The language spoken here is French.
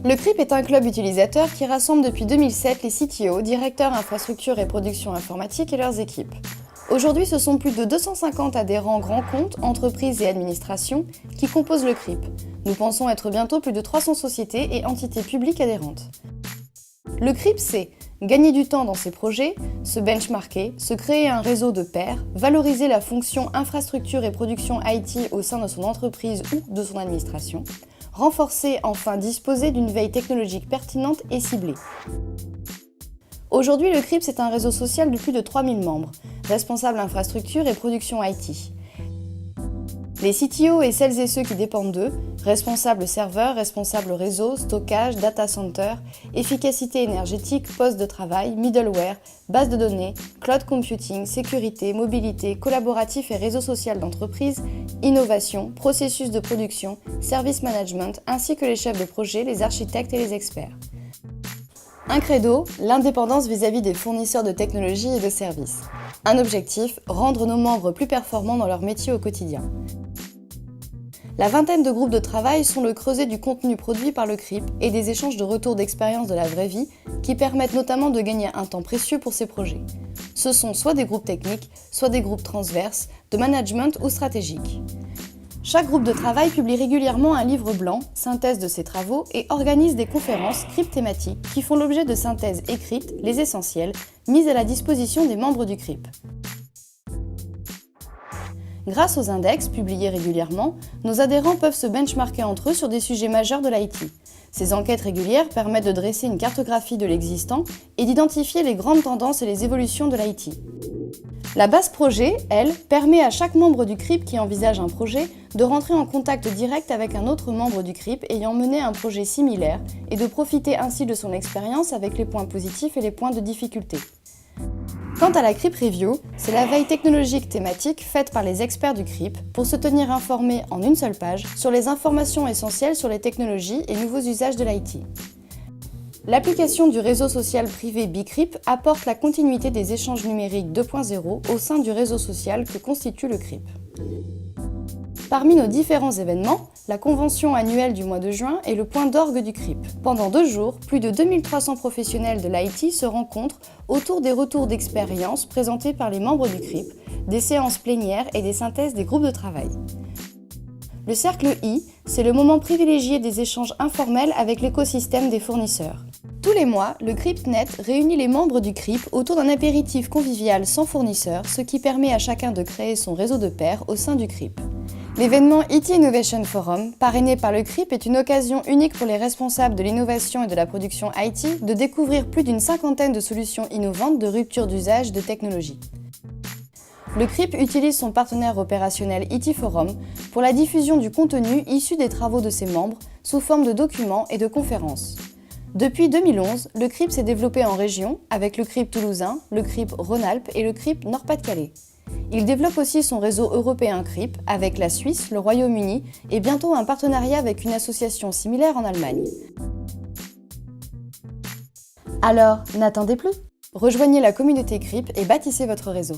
Le CRIP est un club utilisateur qui rassemble depuis 2007 les CTO, directeurs infrastructure et production informatique et leurs équipes. Aujourd'hui, ce sont plus de 250 adhérents grands comptes, entreprises et administrations qui composent le CRIP. Nous pensons être bientôt plus de 300 sociétés et entités publiques adhérentes. Le CRIP, c'est gagner du temps dans ses projets, se benchmarker, se créer un réseau de pairs, valoriser la fonction infrastructure et production IT au sein de son entreprise ou de son administration, renforcer, enfin disposer d'une veille technologique pertinente et ciblée. Aujourd'hui, le CRIP, c'est un réseau social de plus de 3000 membres, responsables infrastructure et production IT. Les CTO et celles et ceux qui dépendent d'eux, responsables serveurs, responsables réseau, stockage, data center, efficacité énergétique, poste de travail, middleware, base de données, cloud computing, sécurité, mobilité, collaboratif et réseau social d'entreprise, innovation, processus de production, service management, ainsi que les chefs de projet, les architectes et les experts. Un credo, l'indépendance vis-à-vis des fournisseurs de technologies et de services. Un objectif, rendre nos membres plus performants dans leur métier au quotidien. La vingtaine de groupes de travail sont le creuset du contenu produit par le CRIP et des échanges de retours d'expérience de la vraie vie qui permettent notamment de gagner un temps précieux pour ces projets. Ce sont soit des groupes techniques, soit des groupes transverses, de management ou stratégiques. Chaque groupe de travail publie régulièrement un livre blanc, synthèse de ses travaux, et organise des conférences CRIP thématiques qui font l'objet de synthèses écrites, les essentiels, mises à la disposition des membres du CRIP. Grâce aux index publiés régulièrement, nos adhérents peuvent se benchmarker entre eux sur des sujets majeurs de l'IT. Ces enquêtes régulières permettent de dresser une cartographie de l'existant et d'identifier les grandes tendances et les évolutions de l'IT. La base projet, elle, permet à chaque membre du CRIP qui envisage un projet de rentrer en contact direct avec un autre membre du CRIP ayant mené un projet similaire et de profiter ainsi de son expérience avec les points positifs et les points de difficulté. Quant à la CRIP Review, c'est la veille technologique thématique faite par les experts du CRIP pour se tenir informés en une seule page sur les informations essentielles sur les technologies et nouveaux usages de l'IT. L'application du réseau social privé Bcrip apporte la continuité des échanges numériques 2.0 au sein du réseau social que constitue le CRIP. Parmi nos différents événements, la convention annuelle du mois de juin est le point d'orgue du CRIP. Pendant 2 jours, plus de 2300 professionnels de l'IT se rencontrent autour des retours d'expérience présentés par les membres du CRIP, des séances plénières et des synthèses des groupes de travail. Le cercle I, c'est le moment privilégié des échanges informels avec l'écosystème des fournisseurs. Tous les mois, le CRIPnet réunit les membres du CRIP autour d'un apéritif convivial sans fournisseur, ce qui permet à chacun de créer son réseau de pairs au sein du CRIP. L'événement IT Innovation Forum, parrainé par le CRIP, est une occasion unique pour les responsables de l'innovation et de la production IT de découvrir plus d'une cinquantaine de solutions innovantes de rupture d'usage de technologie. Le CRIP utilise son partenaire opérationnel IT Forum pour la diffusion du contenu issu des travaux de ses membres sous forme de documents et de conférences. Depuis 2011, le CRIP s'est développé en région avec le CRIP toulousain, le CRIP Rhône-Alpes et le CRIP Nord-Pas-de-Calais. Il développe aussi son réseau européen CRIP avec la Suisse, le Royaume-Uni et bientôt un partenariat avec une association similaire en Allemagne. Alors, n'attendez plus! Rejoignez la communauté CRIP et bâtissez votre réseau.